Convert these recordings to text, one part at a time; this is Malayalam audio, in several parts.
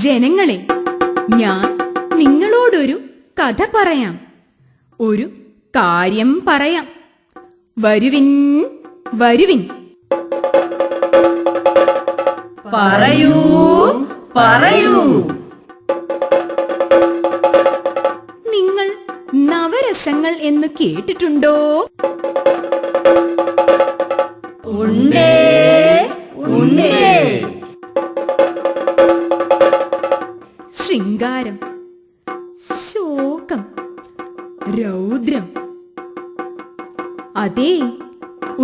ജനങ്ങളെ, ഞാൻ നിങ്ങളോടൊരു കഥ പറയാം. ഒരു കാര്യം പറയാം. വരുവിൻ വരുവിൻ. പറയൂ പറയൂ. നിങ്ങൾ നവരസങ്ങൾ എന്ന് കേട്ടിട്ടുണ്ടോ? ഉണ്ടേ ഉണ്ടേ. ശൃംഗാരം, ശോകം, രൗദ്രം. അതേ,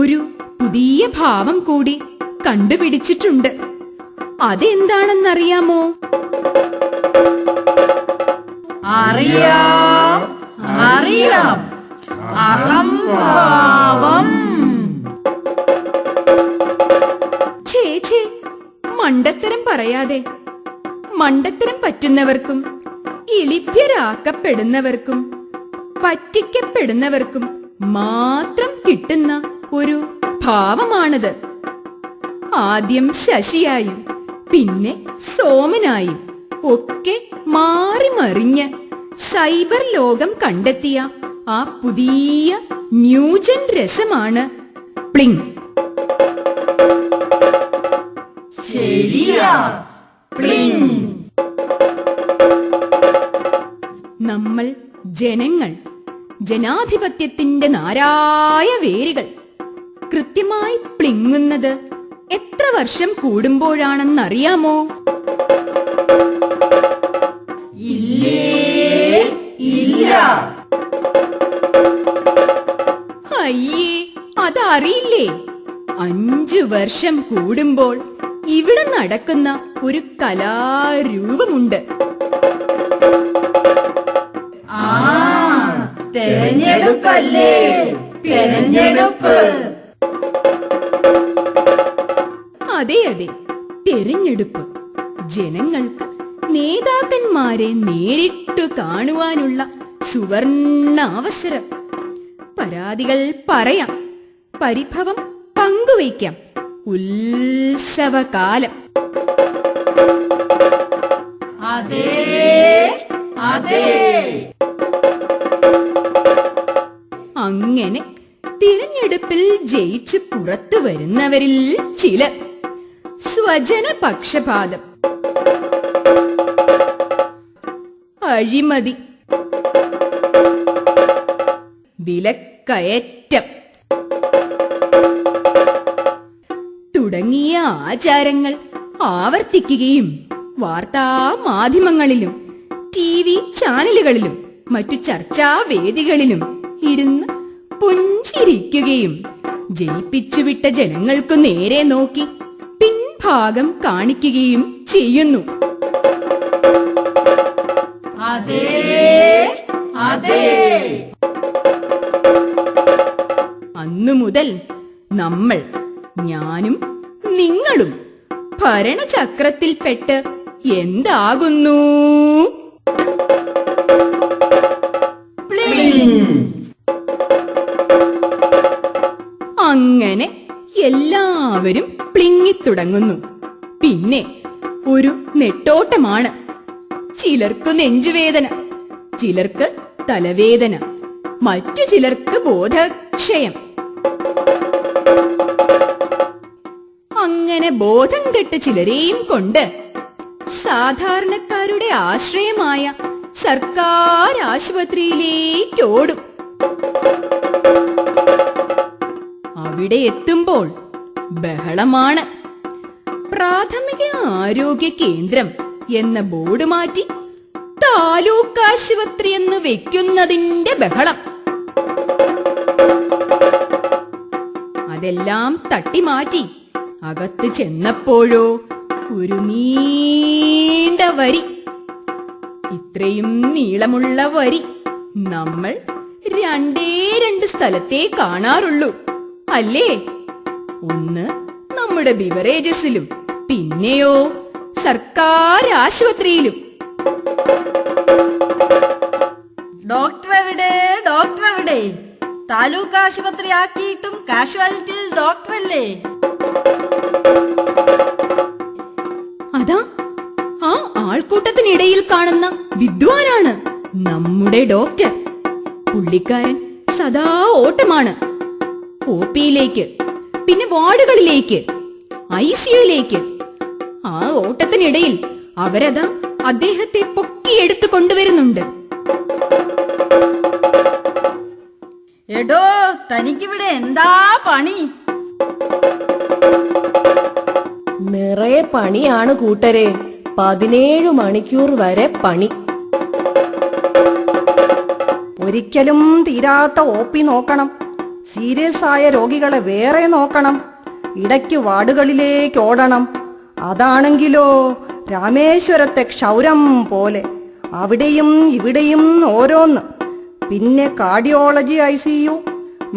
ഒരു പുതിയ ഭാവം കൂടി കണ്ടുപിടിച്ചിട്ടുണ്ട്. അതെന്താണെന്നറിയാമോ? അറിയാം അറിയാം. അഹംഭാവം. ഛേ, മണ്ടത്തരം പറയാതെ. മണ്ടത്തരം പറ്റുന്നവർക്കും ഇളിഭ്യരാക്കപ്പെടുന്നവർക്കും പറ്റിക്കപ്പെടുന്നവർക്കും മാത്രം കിട്ടുന്ന ഒരു ഭാവമാണത്. ആദ്യം ശശിയായും പിന്നെ സോമനായും ഒക്കെ മാറി മറിഞ്ഞ് സൈബർ ലോകം കണ്ടെത്തിയ ആ പുതിയ ന്യൂജൻ രസമാണ് പ്ലിങ്. ശരിയാ, പ്ലിങ്. നമ്മൾ ജനങ്ങൾ, ജനാധിപത്യത്തിന്റെ നാരായ വേരുകൾ കൃത്യമായി പ്ലിങ്ങുന്നത് എത്ര വർഷം കൂടുമ്പോഴാണെന്നറിയാമോ? ഇല്ല. അയ്യേ, അതറിയില്ലേ? 5 വർഷം കൂടുമ്പോൾ ഇവിടെ നടക്കുന്ന ഒരു കലാരൂപമുണ്ട്. തെരഞ്ഞെടുപ്പല്ലേ, തെരഞ്ഞെടുപ്പ്. അതെ, തെരഞ്ഞെടുപ്പ്. ജനങ്ങൾക്ക് നേതാക്കന്മാരെ നേരിട്ടു കാണുവാനുള്ള സുവർണാവസരം. പരാതികൾ പറയാം, പരിഭവം പങ്കുവയ്ക്കാം. ഉത്സവകാലം. അതെ അതെ. അങ്ങനെ തിരഞ്ഞെടുപ്പിൽ ജയിച്ച് പുറത്തു വരുന്നവരിൽ ചിലർ സ്വജന പക്ഷപാതം, അഴിമതി, വിലക്കയറ്റം തുടങ്ങിയ ആചാരങ്ങൾ ആവർത്തിക്കുകയും വാർത്താ മാധ്യമങ്ങളിലും TV ചാനലുകളിലും മറ്റു ചർച്ചാവേദികളിലും ഇരുന്ന് പുഞ്ചിരിക്കുകയും ജയിപ്പിച്ചുവിട്ട ജനങ്ങൾക്കു നേരെ നോക്കി പിൻഭാഗം കാണിക്കുകയും ചെയ്യുന്നു. അതെ അതെ. അന്നു മുതൽ നമ്മൾ, ഞാനും നിങ്ങളും ഭരണചക്രത്തിൽപ്പെട്ട് എന്താകുന്നു? അങ്ങനെ എല്ലാവരും പ്ലിങ്ങിത്തുടങ്ങുന്നു. പിന്നെ ഒരു നെട്ടോട്ടമാണ്. ചിലർക്ക് നെഞ്ചുവേദന, ചിലർക്ക് തലവേദന, മറ്റു ചിലർക്ക് ബോധക്ഷയം. അങ്ങനെ ബോധം കെട്ട ചിലരെയും കൊണ്ട് സാധാരണക്കാരുടെ ആശ്രയമായ സർക്കാർ ആശുപത്രിയിലേക്കോടും. അവിടെ എത്തുമ്പോൾ ബഹളമാണ്. പ്രാഥമിക ആരോഗ്യ കേന്ദ്രം എന്ന ബോർഡ് മാറ്റി താലൂക്ക് ആശുപത്രി എന്ന് വെക്കുന്നതിന്റെ ബഹളം. അതെല്ലാം തട്ടിമാറ്റി അകത്ത് ചെന്നപ്പോഴോ ഒരു നീണ്ട വരി. ഇത്രയും നീളമുള്ള വരി നമ്മൾ 2 സ്ഥലത്തേ കാണാറുള്ളൂ, അല്ലേ? ഒന്ന് നമ്മുടെ ബിവറേജസിലും, പിന്നെയോ സർക്കാർ ആശുപത്രിയിലും. ഡോക്ടർ എവിടെ? താലൂക്ക് ആശുപത്രി ആക്കിയിട്ടും കാഷ്വാലിറ്റിയിൽ ഡോക്ടറല്ലേ? അതാ ആ ആൾക്കൂട്ടം ഓട്ടത്തിനിടയിൽ കാണുന്ന വിദ്വാനാണ് നമ്മുടെ ഡോക്ടർ. പുള്ളിക്കാരൻ സദാ ഓട്ടമാണ്. ഒപിയിലേക്ക്, പിന്നെ വാർഡുകളിലേക്ക്, ICUയിലേക്ക്. ആ ഓട്ടത്തിനിടയിൽ അവരതാ അദ്ദേഹത്തെ പൊക്കിയെടുത്തു കൊണ്ടുവരുന്നുണ്ട്. എടോ, തനിക്കിവിടെ എന്താ പണി? നിറയെ പണിയാണ് കൂട്ടരെ. 17 മണിക്കൂർ വരെ പണി. ഒരിക്കലും തീരാത്ത OP നോക്കണം. സീരിയസ് ആയ രോഗികളെ വേറെ നോക്കണം. ഇടയ്ക്ക് വാർഡുകളിലേക്ക് ഓടണം. അതാണെങ്കിലോ രാമേശ്വരത്തെ ക്ഷൗരം പോലെ അവിടെയും ഇവിടെയും ഓരോന്ന്. പിന്നെ cardiology ICU,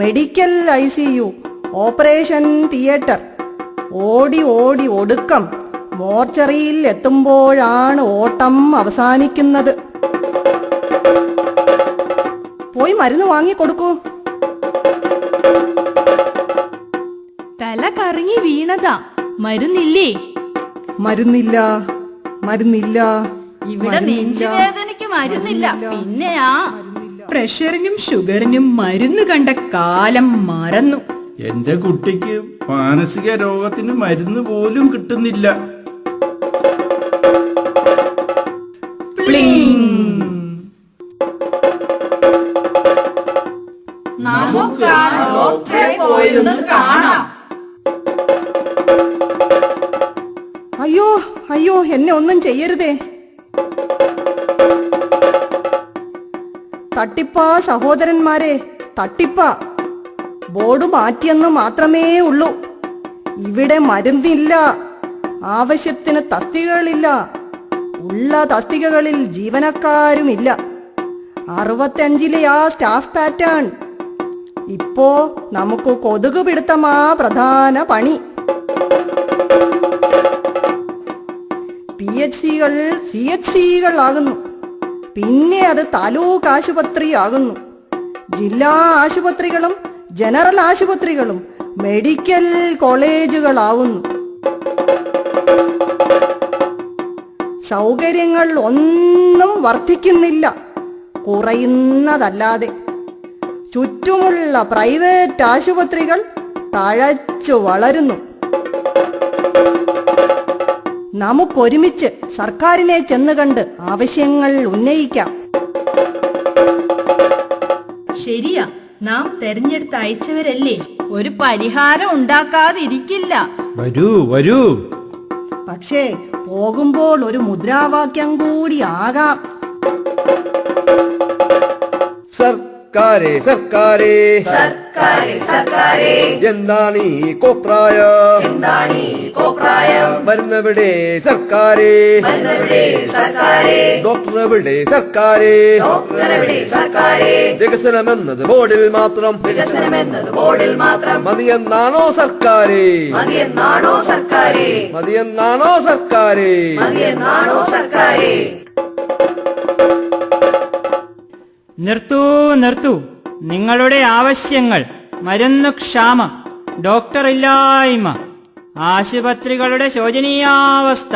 medical ICU, operation theatre. ഓടി ഓടി ഒടുക്കം മോർച്ചറിയിൽ എത്തുമ്പോഴാണ് ഓട്ടം അവസാനിക്കുന്നത്. പോയി മരുന്ന് വാങ്ങിക്കൊടുക്കൂ. തല കറങ്ങി വീണതാ. മരുന്നില്ലേ? മരുന്നില്ല, മരുന്നില്ല. ഇവിടെ നെഞ്ചുവേദനയ്ക്ക് മരുന്നില്ല. പിന്നെയാ പ്രഷറിനും ഷുഗറിനും മരുന്ന് കണ്ട കാലം മറന്നു. എന്റെ കുട്ടിക്ക് മാനസിക രോഗത്തിന് മരുന്ന് പോലും കിട്ടുന്നില്ല. നമുക്ക് ആ ഡോക്ടറെ പോയൊന്ന് കാണാം. അയ്യോ അയ്യോ, എന്നെ ഒന്നും ചെയ്യരുതേ. തട്ടിപ്പാ സഹോദരന്മാരെ, തട്ടിപ്പാ. ബോർഡ് മാറ്റിയെന്ന് മാത്രമേ ഉള്ളൂ. ഇവിടെ മരുന്നില്ല, ആവശ്യത്തിന് തസ്തികകളില്ല, ഉള്ള തസ്തികകളിൽ ജീവനക്കാരുമില്ല. 65-ലെ ആ സ്റ്റാഫ് പാറ്റേൺ. ഇപ്പോ നമുക്ക് കൊതുക് പിടുത്തമാ പ്രധാന പണി. PHCകൾ CHCകൾ ആകുന്നു. പിന്നെ അത് താലൂക്ക് ആശുപത്രി ആകുന്നു. ജില്ലാ ആശുപത്രികളും ജനറൽ ആശുപത്രികളും മെഡിക്കൽ കോളേജുകളാവുന്നു. സൗകര്യങ്ങൾ ഒന്നും വർദ്ധിക്കുന്നില്ല, കുറയുന്നതല്ലാതെ. ചുറ്റുമുള്ള പ്രൈവറ്റ് ആശുപത്രികൾ തഴച്ചു വളരുന്നു. നമുക്കൊരുമിച്ച് സർക്കാരിനെ ചെന്ന് കണ്ട് ആവശ്യങ്ങൾ ഉന്നയിക്കാം. ശരിയാ, നാം തെരഞ്ഞെടുത്ത് അയച്ചവരല്ലേ. ഒരു പരിഹാരം ഉണ്ടാക്കാതിരിക്കില്ല. വരൂ വരൂ. പക്ഷേ പോകുമ്പോൾ ഒരു മുദ്രാവാക്യം കൂടി ആകാം. സർക്കാരേ സർക്കാരേ സർക്കാരേ സർക്കാരേ, എന്താണ് ഈ കോപ്രായം? എന്താണ് ഈ കോപ്രായം? മരുന്നെവിടെ സർക്കാരേ? മരുന്നെവിടെ സർക്കാരേ? ഡോക്ടർ എവിടെ സർക്കാരേ? ഡോക്ടർ എവിടെ സർക്കാരേ? വികസനമെന്നത് ബോർഡിൽ മാത്രം, വികസനമെന്നത് ബോർഡിൽ മാത്രം. മതിയെന്നാണോ സർക്കാരേ? മതിയെന്നാണോ സർക്കാരേ? മതിയെന്നാണോ സർക്കാരേ? മതിയെന്നാണോ സർക്കാരേ? നിർത്തൂ നിർത്തൂ. നിങ്ങളുടെ ആവശ്യങ്ങൾ മരുന്ന് ക്ഷാമം, ഡോക്ടർ ഇല്ലായ്മ, ആശുപത്രികളുടെ ശോചനീയാവസ്ഥ,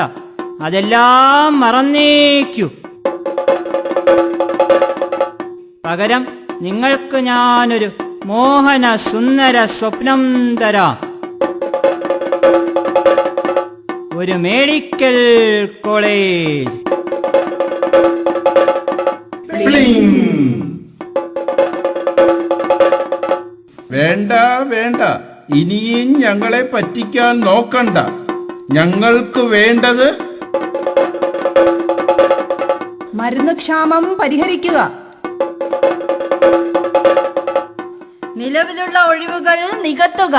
അതെല്ലാം മറന്നേക്കൂ. പകരം നിങ്ങൾക്ക് ഞാനൊരു മോഹന സുന്ദര സ്വപ്നം തരാം. ഒരു മെഡിക്കൽ കോളേജ്. വേണ്ട വേണ്ട, ഇനിയും ഞങ്ങളെ പറ്റിക്കാൻ നോക്കണ്ട. ഞങ്ങൾക്ക് വേണ്ടത് മരുന്ന് ക്ഷാമം പരിഹരിക്കുക. നിലവിലുള്ള ഒഴിവുകൾ നികത്തുക.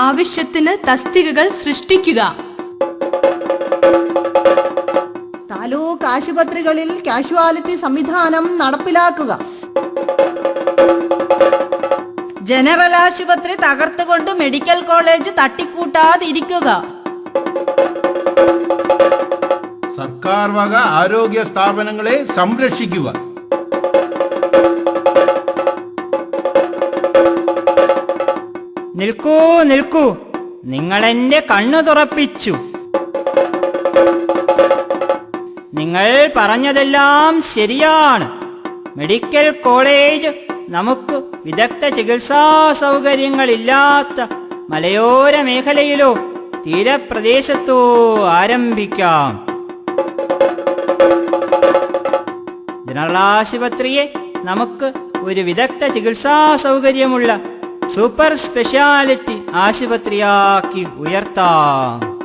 ആവശ്യത്തിന് തസ്തികകൾ സൃഷ്ടിക്കുക. താലൂക്ക് ആശുപത്രികളിൽ കാഷ്വാലിറ്റി സംവിധാനം നടപ്പിലാക്കുക. ജനറൽ ആശുപത്രി തകർത്തുകൊണ്ട് മെഡിക്കൽ കോളേജ് തട്ടിക്കൂട്ടാതിരിക്കുക. സർക്കാർ വക ആരോഗ്യ സ്ഥാപനങ്ങളെ സംരക്ഷിക്കുക. നിൽക്കൂ നിൽക്കൂ, നിങ്ങളെന്റെ കണ്ണു തുറപ്പിച്ചു. നിങ്ങൾ പറഞ്ഞതെല്ലാം ശരിയാണ്. മെഡിക്കൽ കോളേജ് നമുക്ക് വിദഗ്ധ ചികിത്സാ സൗകര്യങ്ങളില്ലാത്ത മലയോര മേഖലയിലോ തീരപ്രദേശത്തോ ആരംഭിക്കാം. ജനറൽ ആശുപത്രിയെ നമുക്ക് ഒരു വിദഗ്ധ ചികിത്സാ സൗകര്യമുള്ള സൂപ്പർ സ്പെഷ്യാലിറ്റി ആശുപത്രിയാക്കി ഉയർത്താം.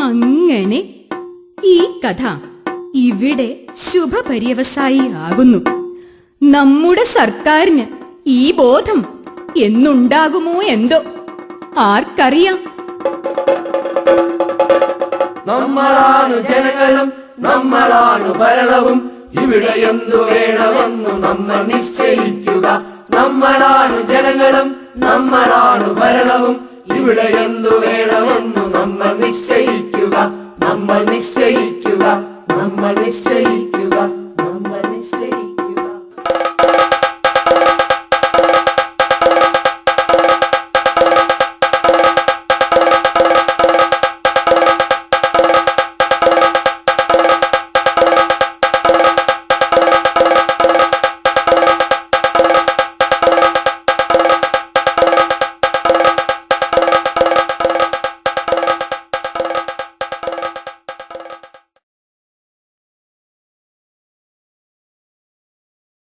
അങ്ങനെ ഈ കഥ ഇവിടെ ശുഭപര്യവസായി ആകുന്നു. നമ്മുടെ സർക്കാരിന് ഈ ബോധം എന്നുണ്ടാകുമോ എന്തോ, ആർക്കറിയാം. നമ്മളാണു ജനങ്ങളും നമ്മളാണു ഭരണവും, ഇവിടെ എന്തു വേണമെന്നു നമ്മൾ നിശ്ചയിക്കുക. നമ്മളാണു ജനങ്ങളും നമ്മളാണു ഭരണവും, ഇവിടെ എന്തു വേണമെന്നു നമ്മൾ നിശ്ചയിക്കുക. നമ്മൾ നിശ്ചയിക്കുക. നമ്മൾ നിശ്ചയിക്കുക.